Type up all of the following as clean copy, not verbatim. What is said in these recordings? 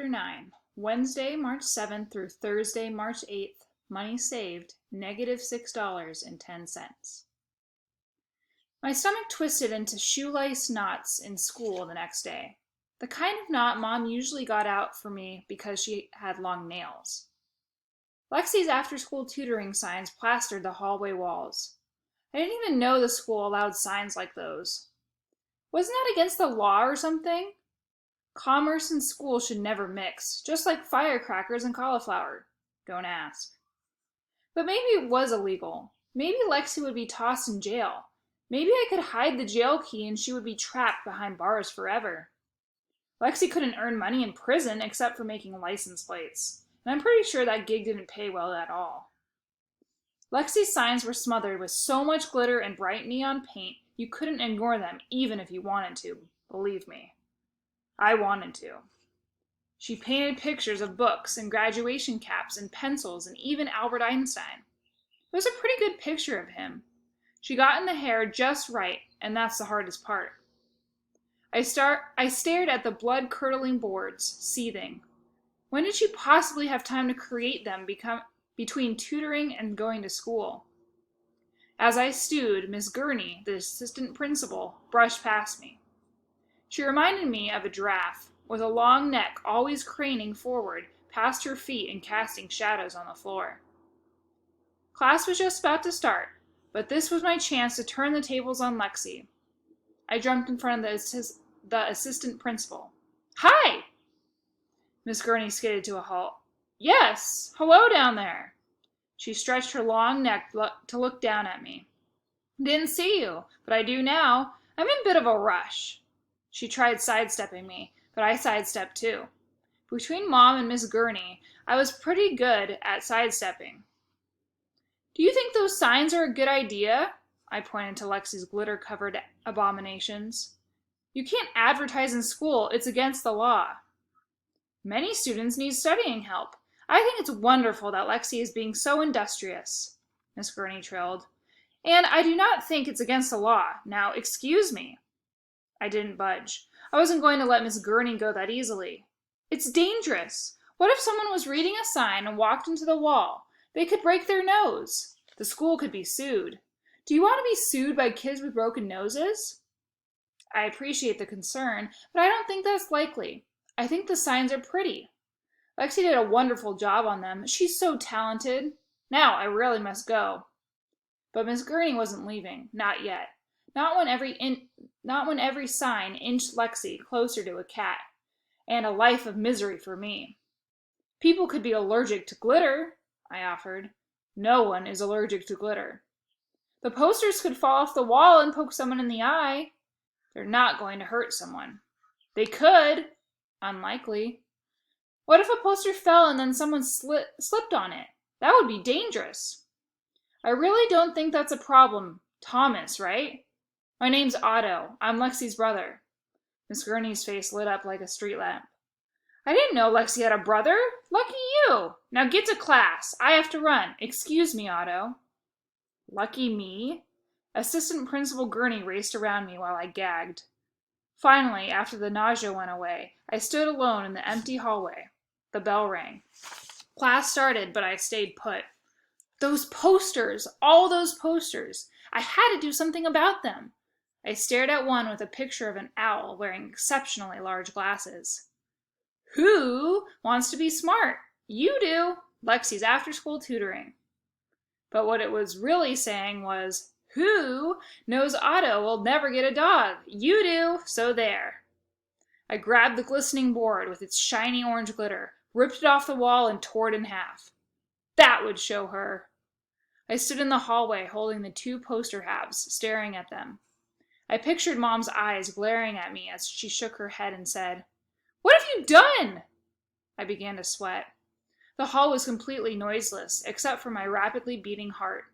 Chapter 9, Wednesday, March 7th through Thursday, March 8th. Money saved, -$6.10. My stomach twisted into shoelace knots in school the next day. The kind of knot Mom usually got out for me because she had long nails. Lexi's after-school tutoring signs plastered the hallway walls. I didn't even know the school allowed signs like those. Wasn't that against the law or something? Commerce and school should never mix, just like firecrackers and cauliflower. Don't ask. But maybe it was illegal. Maybe Lexi would be tossed in jail. Maybe I could hide the jail key and she would be trapped behind bars forever. Lexi couldn't earn money in prison except for making license plates, and I'm pretty sure that gig didn't pay well at all. Lexi's signs were smothered with so much glitter and bright neon paint you couldn't ignore them even if you wanted to, believe me. I wanted to. She painted pictures of books and graduation caps and pencils and even Albert Einstein. It was a pretty good picture of him. She got in the hair just right, and that's the hardest part. I stared at the blood-curdling boards, seething. When did she possibly have time to create them between tutoring and going to school? As I stewed, Miss Gurney, the assistant principal, brushed past me. She reminded me of a giraffe, with a long neck always craning forward past her feet and casting shadows on the floor. Class was just about to start, but this was my chance to turn the tables on Lexi. I jumped in front of the assistant principal. Hi! Miss Gurney skidded to a halt. Yes, hello down there. She stretched her long neck to look down at me. Didn't see you, but I do now. I'm in a bit of a rush. She tried sidestepping me, but I sidestepped too. Between Mom and Miss Gurney, I was pretty good at sidestepping. Do you think those signs are a good idea? I pointed to Lexi's glitter-covered abominations. You can't advertise in school. It's against the law. Many students need studying help. I think it's wonderful that Lexi is being so industrious, Miss Gurney trilled. And I do not think it's against the law. Now, excuse me. I didn't budge. I wasn't going to let Miss Gurney go that easily. It's dangerous. What if someone was reading a sign and walked into the wall? They could break their nose. The school could be sued. Do you want to be sued by kids with broken noses? I appreciate the concern, but I don't think that's likely. I think the signs are pretty. Lexi did a wonderful job on them. She's so talented. Now I really must go. But Miss Gurney wasn't leaving. Not yet. Not when every sign inched Lexi closer to a cat, and a life of misery for me. People could be allergic to glitter, I offered. No one is allergic to glitter. The posters could fall off the wall and poke someone in the eye. They're not going to hurt someone. They could. Unlikely. What if a poster fell and then someone slipped on it? That would be dangerous. I really don't think that's a problem. Thomas, right? My name's Otto. I'm Lexi's brother. Miss Gurney's face lit up like a street lamp. I didn't know Lexi had a brother. Lucky you. Now get to class. I have to run. Excuse me, Otto. Lucky me? Assistant Principal Gurney raced around me while I gagged. Finally, after the nausea went away, I stood alone in the empty hallway. The bell rang. Class started, but I stayed put. Those posters! All those posters! I had to do something about them. I stared at one with a picture of an owl wearing exceptionally large glasses. Who wants to be smart? You do. Lexi's after-school tutoring. But what it was really saying was, who knows Otto will never get a dog? You do, so there. I grabbed the glistening board with its shiny orange glitter, ripped it off the wall, and tore it in half. That would show her. I stood in the hallway holding the two poster halves, staring at them. I pictured Mom's eyes glaring at me as she shook her head and said, What have you done? I began to sweat. The hall was completely noiseless, except for my rapidly beating heart.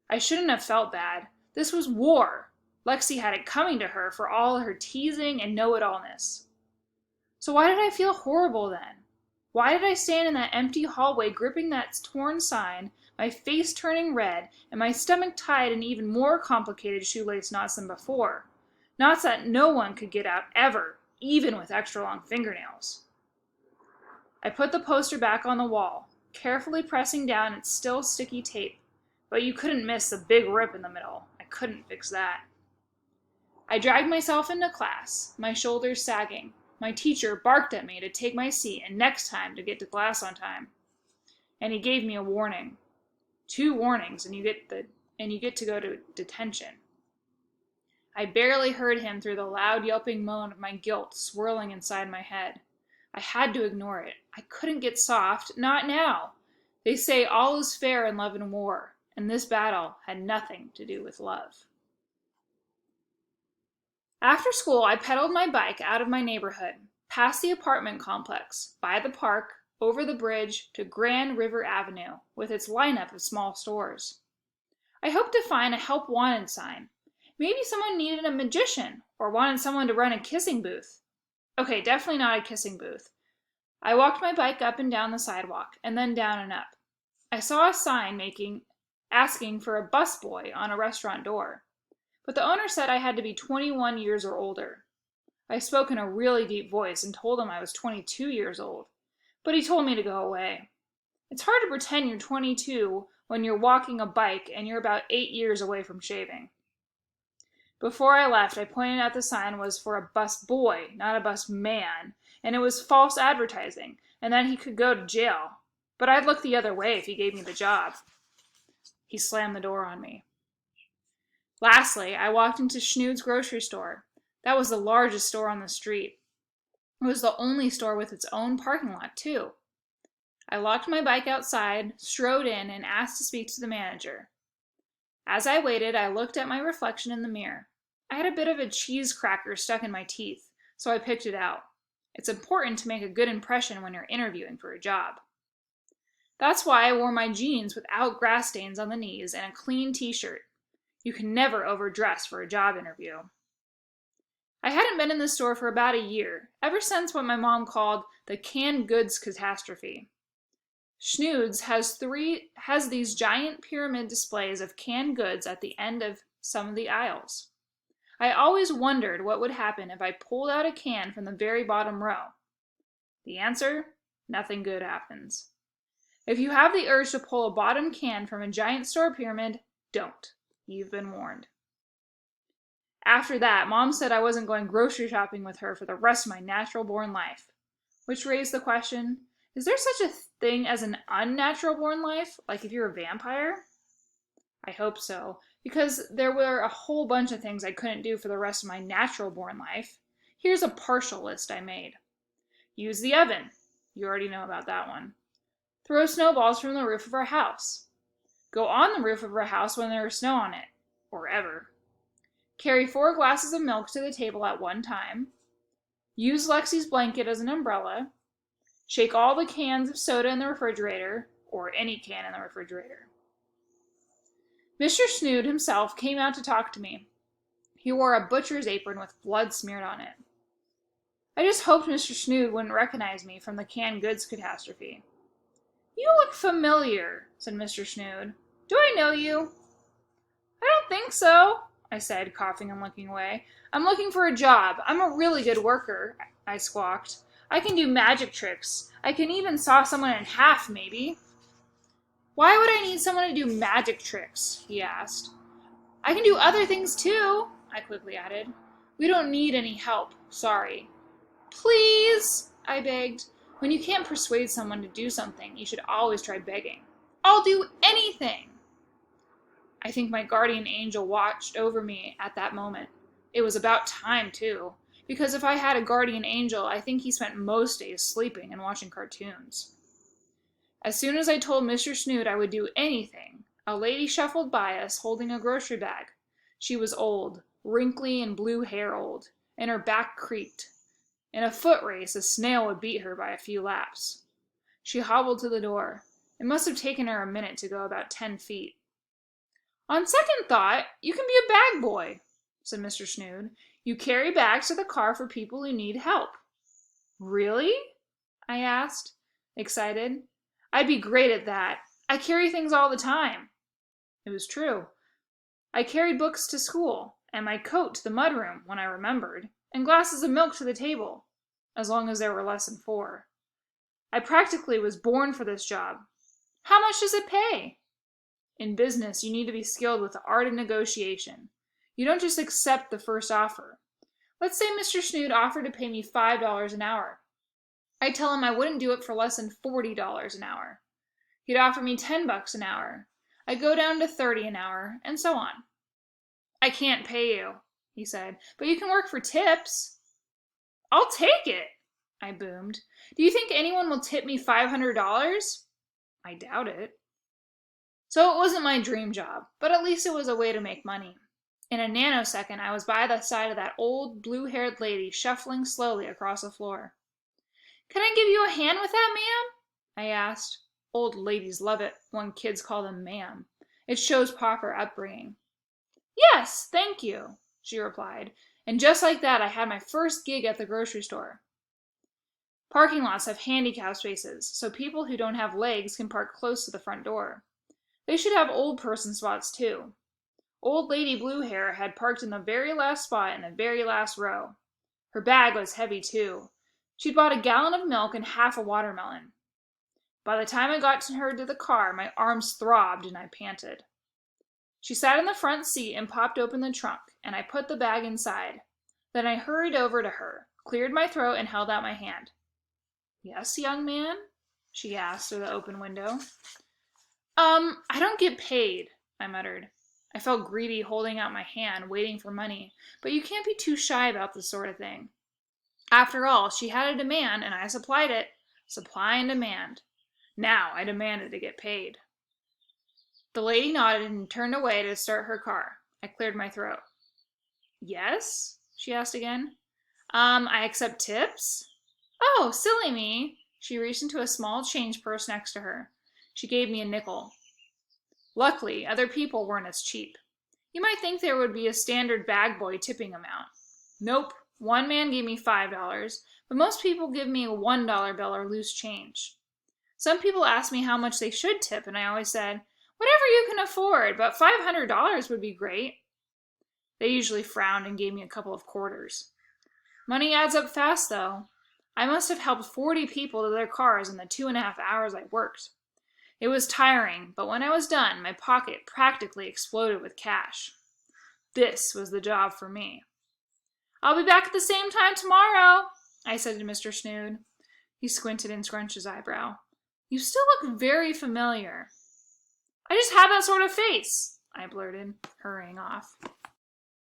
I shouldn't have felt bad. This was war. Lexi had it coming to her for all her teasing and know-it-allness. So why did I feel horrible then? Why did I stand in that empty hallway gripping that torn sign, my face turning red, and my stomach tied in even more complicated shoelace knots than before? Knots that no one could get out ever, even with extra long fingernails. I put the poster back on the wall, carefully pressing down its still sticky tape, but you couldn't miss the big rip in the middle. I couldn't fix that. I dragged myself into class, my shoulders sagging. My teacher barked at me to take my seat and next time to get to class on time. And he gave me a warning. 2 warnings and you get to go to detention. I barely heard him through the loud yelping moan of my guilt swirling inside my head. I had to ignore it. I couldn't get soft, not now. They say all is fair in love and war, and this battle had nothing to do with love. After school, I pedaled my bike out of my neighborhood, past the apartment complex, by the park, over the bridge, to Grand River Avenue, with its lineup of small stores. I hoped to find a help wanted sign. Maybe someone needed a magician, or wanted someone to run a kissing booth. Okay, definitely not a kissing booth. I walked my bike up and down the sidewalk, and then down and up. I saw a sign asking for a busboy on a restaurant door, but the owner said I had to be 21 years or older. I spoke in a really deep voice and told him I was 22 years old, but he told me to go away. It's hard to pretend you're 22 when you're walking a bike and you're about 8 years away from shaving. Before I left, I pointed out the sign was for a bus boy, not a bus man, and it was false advertising, and that he could go to jail. But I'd look the other way if he gave me the job. He slammed the door on me. Lastly, I walked into Schnood's grocery store. That was the largest store on the street. It was the only store with its own parking lot, too. I locked my bike outside, strode in, and asked to speak to the manager. As I waited, I looked at my reflection in the mirror. I had a bit of a cheese cracker stuck in my teeth, so I picked it out. It's important to make a good impression when you're interviewing for a job. That's why I wore my jeans without grass stains on the knees and a clean t-shirt. You can never overdress for a job interview. I hadn't been in the store for about a year, ever since what my mom called the canned goods catastrophe. Schnood's has these giant pyramid displays of canned goods at the end of some of the aisles. I always wondered what would happen if I pulled out a can from the very bottom row. The answer? Nothing good happens. If you have the urge to pull a bottom can from a giant store pyramid, don't. You've been warned. After that, Mom said I wasn't going grocery shopping with her for the rest of my natural-born life, which raised the question, is there such a thing as an unnatural-born life, like if you're a vampire? I hope so, because there were a whole bunch of things I couldn't do for the rest of my natural-born life. Here's a partial list I made. Use the oven. You already know about that one. Throw snowballs from the roof of our house. Go on the roof of our house when there is snow on it, or ever. Carry 4 glasses of milk to the table at one time. Use Lexi's blanket as an umbrella. Shake all the cans of soda in the refrigerator, or any can in the refrigerator. Mr. Schnood himself came out to talk to me. He wore a butcher's apron with blood smeared on it. I just hoped Mr. Schnood wouldn't recognize me from the canned goods catastrophe. You look familiar, said Mr. Schnood. Do I know you? I don't think so, I said, coughing and looking away. I'm looking for a job. I'm a really good worker, I squawked. I can do magic tricks. I can even saw someone in half, maybe. Why would I need someone to do magic tricks? He asked. I can do other things too, I quickly added. We don't need any help, sorry. Please, I begged. When you can't persuade someone to do something, you should always try begging. I'll do anything. I think my guardian angel watched over me at that moment. It was about time, too, because if I had a guardian angel, I think he spent most days sleeping and watching cartoons. As soon as I told Mr. Schnood I would do anything, a lady shuffled by us holding a grocery bag. She was old, wrinkly and blue hair old, and her back creaked. In a foot race, a snail would beat her by a few laps. She hobbled to the door. It must have taken her a minute to go about 10 feet. On second thought, you can be a bag boy, said Mr. Schnood. You carry bags to the car for people who need help. Really? I asked, excited. I'd be great at that. I carry things all the time. It was true. I carried books to school, and my coat to the mudroom when I remembered, and glasses of milk to the table, as long as there were less than 4. I practically was born for this job. How much does it pay? In business, you need to be skilled with the art of negotiation. You don't just accept the first offer. Let's say Mr. Snood offered to pay me $5 an hour. I'd tell him I wouldn't do it for less than $40 an hour. He'd offer me $10 an hour. I'd go down to 30 an hour, and so on. I can't pay you, he said, but you can work for tips. I'll take it, I boomed. Do you think anyone will tip me $500? I doubt it. So it wasn't my dream job, but at least it was a way to make money. In a nanosecond, I was by the side of that old, blue-haired lady shuffling slowly across the floor. Can I give you a hand with that, ma'am? I asked. Old ladies love it when kids call them ma'am. It shows proper upbringing. Yes, thank you, she replied, and just like that I had my first gig at the grocery store. Parking lots have handicap spaces, so people who don't have legs can park close to the front door. They should have old person spots too. Old Lady Blue Hair had parked in the very last spot in the very last row. Her bag was heavy too. She'd bought a gallon of milk and half a watermelon. By the time I got her to the car, my arms throbbed and I panted. She sat in the front seat and popped open the trunk, and I put the bag inside. Then I hurried over to her, cleared my throat, and held out my hand. Yes, young man? She asked through the open window. I don't get paid, I muttered. I felt greedy holding out my hand, waiting for money, but you can't be too shy about this sort of thing. After all, she had a demand, and I supplied it. Supply and demand. Now I demanded to get paid. The lady nodded and turned away to start her car. I cleared my throat. Yes? She asked again. I accept tips? Oh, silly me. She reached into a small change purse next to her. She gave me a nickel. Luckily, other people weren't as cheap. You might think there would be a standard bag boy tipping amount. Nope. One man gave me $5, but most people give me a $1 bill or loose change. Some people ask me how much they should tip, and I always said, whatever you can afford, but $500 would be great. They usually frowned and gave me a couple of quarters. Money adds up fast, though. I must have helped 40 people to their cars in the 2.5 hours I worked. It was tiring, but when I was done, my pocket practically exploded with cash. This was the job for me. I'll be back at the same time tomorrow, I said to Mr. Snood. He squinted and scrunched his eyebrow. You still look very familiar. I just have that sort of face, I blurted, hurrying off.